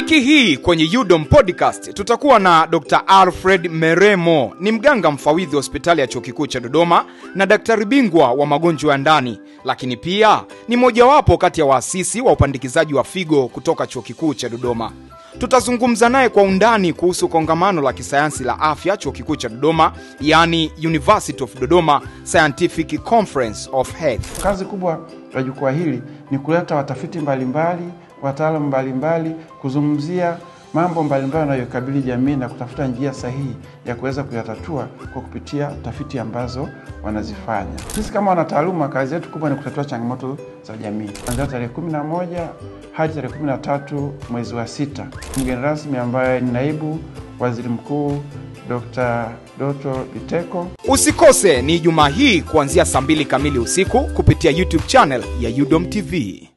Wiki hii kwenye UDOM Podcast tutakuwa na Dr. Alfred Meremo, ni mganga mfawidhi hospitali ya Chuo Kikuu cha Dodoma na daktari bingwa wa magonjwa ya ndani, lakini pia ni mojawapo kati ya waasisi wa upandikizaji wa figo kutoka Chuo Kikuu cha Dodoma. Tutazungumza naye kwa undani kuhusu kongamano la kisayansi la afya Chuo Kikuu cha Dodoma, yani University of Dodoma Scientific Conference of Health. Kazi kubwa ya jukwaa hili ni kuleta watafiti mbalimbali, wataalamu mbalimbali, kuzungumzia mambo mbalimbali yanayokabili jamii na kutafuta njia sahihi ya kuweza kuyatatua kwa kupitia tafiti ambazo wanazifanya. Sisi kama wanataaluma, kazi yetu kubwa ni kutatua changamoto za jamii. Kuanzia tarehe 11 hadi tarehe 13 mwezi wa 6. Mgeni rasmi ambaye ni naibu waziri mkuu Dr. Doto Biteko. Usikose, ni Ijumaa hii kuanzia saa 2 kamili usiku kupitia YouTube channel ya UDOM TV.